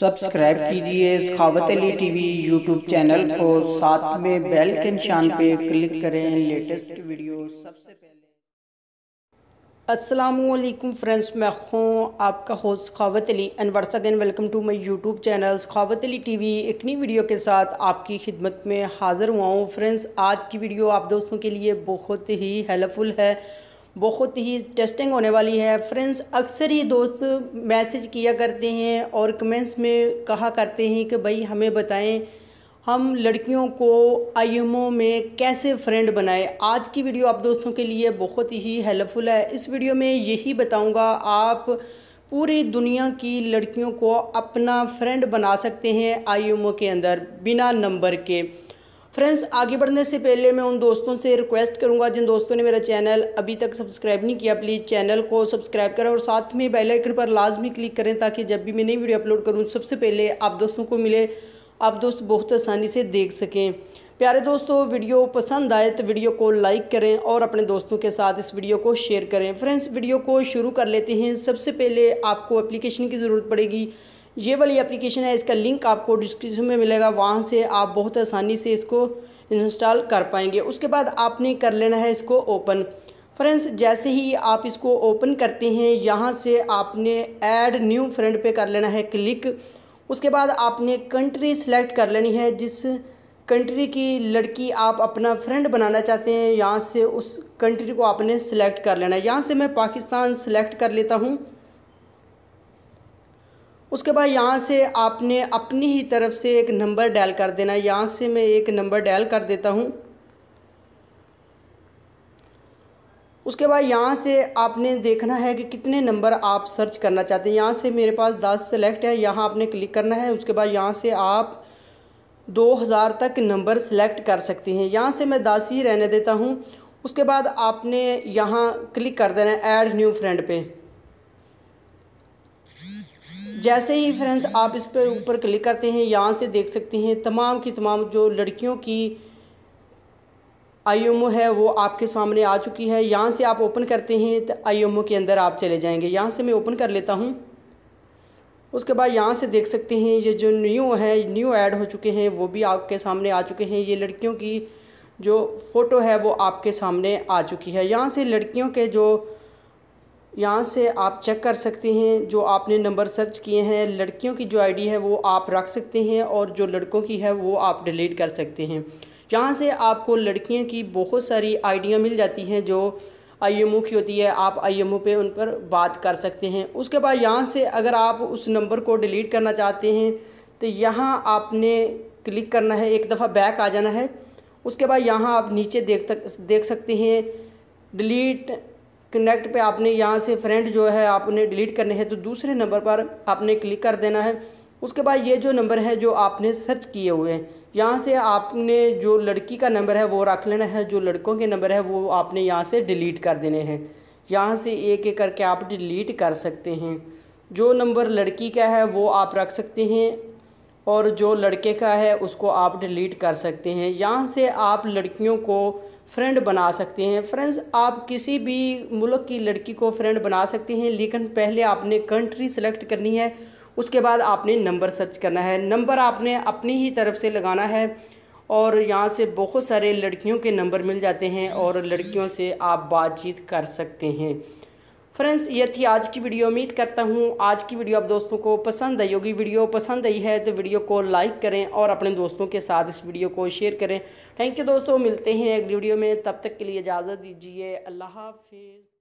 Subscribe कीजिए सखावत Ali TV YouTube channel को, साथ में बेल के निशान पे क्लिक करें लेटेस्ट वीडियो सबसे पहले। अस्सलामुअलैकुम फ्रेंड्स, मैं हूँ आपका host Sakhawat Ali and once again welcome to my YouTube channel Sakhawat Ali TV. एक नई वीडियो के साथ आपकी खिदमत में हाज़िर हुआ हूँ। फ्रेंड्स, आज की वीडियो आप दोस्तों के लिए बहुत ही हेल्पफुल है, बहुत ही टेस्टिंग होने वाली है। फ्रेंड्स, अक्सर ही दोस्त मैसेज किया करते हैं और कमेंट्स में कहा करते हैं कि भाई हमें बताएं हम लड़कियों को आईएमओ में कैसे फ्रेंड बनाएं। आज की वीडियो आप दोस्तों के लिए बहुत ही हेल्पफुल है। इस वीडियो में यही बताऊंगा आप पूरी दुनिया की लड़कियों को अपना फ्रेंड बना सकते हैं आईएमओ के अंदर बिना नंबर के। फ्रेंड्स, आगे बढ़ने से पहले मैं उन दोस्तों से रिक्वेस्ट करूंगा जिन दोस्तों ने मेरा चैनल अभी तक सब्सक्राइब नहीं किया, प्लीज़ चैनल को सब्सक्राइब करें और साथ में बेल आइकन पर लाजमी क्लिक करें ताकि जब भी मैं नई वीडियो अपलोड करूं सबसे पहले आप दोस्तों को मिले, आप दोस्त बहुत आसानी से देख सकें। प्यारे दोस्तों, वीडियो पसंद आए तो वीडियो को लाइक करें और अपने दोस्तों के साथ इस वीडियो को शेयर करें। फ्रेंड्स, वीडियो को शुरू कर लेते हैं। सबसे पहले आपको एप्लीकेशन की ज़रूरत पड़ेगी। ये वाली एप्लीकेशन है, इसका लिंक आपको डिस्क्रिप्शन में मिलेगा, वहाँ से आप बहुत आसानी से इसको इंस्टॉल कर पाएंगे। उसके बाद आपने कर लेना है इसको ओपन। फ्रेंड्स, जैसे ही आप इसको ओपन करते हैं यहाँ से आपने ऐड न्यू फ्रेंड पे कर लेना है क्लिक। उसके बाद आपने कंट्री सेलेक्ट कर लेनी है, जिस कंट्री की लड़की आप अपना फ्रेंड बनाना चाहते हैं यहाँ से उस कंट्री को आपने सेलेक्ट कर लेना है। यहाँ से मैं पाकिस्तान सेलेक्ट कर लेता हूँ। उसके बाद यहाँ से आपने अपनी ही तरफ से एक नंबर डायल कर देना है। यहाँ से मैं एक नंबर डायल कर देता हूँ। उसके बाद यहाँ से आपने देखना है कि कितने नंबर आप सर्च करना चाहते हैं। यहाँ से मेरे पास 10 सेलेक्ट है, यहाँ आपने क्लिक करना है। उसके बाद यहाँ से आप 2000 तक नंबर सेलेक्ट कर सकते हैं। यहाँ से मैं 10 ही रहने देता हूँ। उसके बाद आपने यहाँ क्लिक कर देना है ऐड न्यू फ्रेंड पे। जैसे ही फ्रेंड्स आप इस पर ऊपर क्लिक करते हैं यहाँ से देख सकते हैं तमाम की तमाम जो लड़कियों की आईएमओ है वो आपके सामने आ चुकी है। यहाँ से आप ओपन करते हैं तो आईएमओ के अंदर आप चले जाएंगे। यहाँ से मैं ओपन कर लेता हूँ। उसके बाद यहाँ से देख सकते हैं ये जो न्यू ऐड हो चुके हैं वो भी आपके सामने आ चुके हैं। ये लड़कियों की जो फ़ोटो है वो आपके सामने आ चुकी है। यहाँ से लड़कियों के यहाँ से आप चेक कर सकते हैं जो आपने नंबर सर्च किए हैं। लड़कियों की जो आईडी है वो आप रख सकते हैं और जो लड़कों की है वो आप डिलीट कर सकते हैं। यहाँ से आपको लड़कियों की बहुत सारी आइडियाँ मिल जाती हैं जो आईएमओ की होती है, आप आईएमओ पे उन पर बात कर सकते हैं। उसके बाद यहाँ से अगर आप उस नंबर को डिलीट करना चाहते हैं तो यहाँ आपने क्लिक करना है, एक दफ़ा बैक आ जाना है। उसके बाद यहाँ आप नीचे देख सकते हैं डिलीट कनेक्ट पे आपने यहाँ से फ्रेंड जो है आपने डिलीट करने हैं तो दूसरे नंबर पर आपने क्लिक कर देना है। उसके बाद ये जो नंबर है जो आपने सर्च किए हुए हैं यहाँ से आपने जो लड़की का नंबर है वो रख लेना है, जो लड़कों के नंबर है वो आपने यहाँ से डिलीट कर देने हैं। यहाँ से एक एक करके आप डिलीट कर सकते हैं। जो नंबर लड़की का है वो आप रख सकते हैं और जो लड़के का है उसको आप डिलीट कर सकते हैं। यहाँ से आप लड़कियों को फ्रेंड बना सकते हैं। फ्रेंड्स, आप किसी भी मुल्क की लड़की को फ्रेंड बना सकते हैं, लेकिन पहले आपने कंट्री सेलेक्ट करनी है। उसके बाद आपने नंबर सर्च करना है। नंबर आपने अपनी ही तरफ से लगाना है और यहाँ से बहुत सारे लड़कियों के नंबर मिल जाते हैं और लड़कियों से आप बातचीत कर सकते हैं। फ्रेंड्स, ये थी आज की वीडियो। उम्मीद करता हूँ आज की वीडियो आप दोस्तों को पसंद आई होगी। वीडियो पसंद आई है तो वीडियो को लाइक करें और अपने दोस्तों के साथ इस वीडियो को शेयर करें। थैंक यू दोस्तों, मिलते हैं अगली वीडियो में। तब तक के लिए इजाज़त दीजिए। अल्लाह हाफिज़।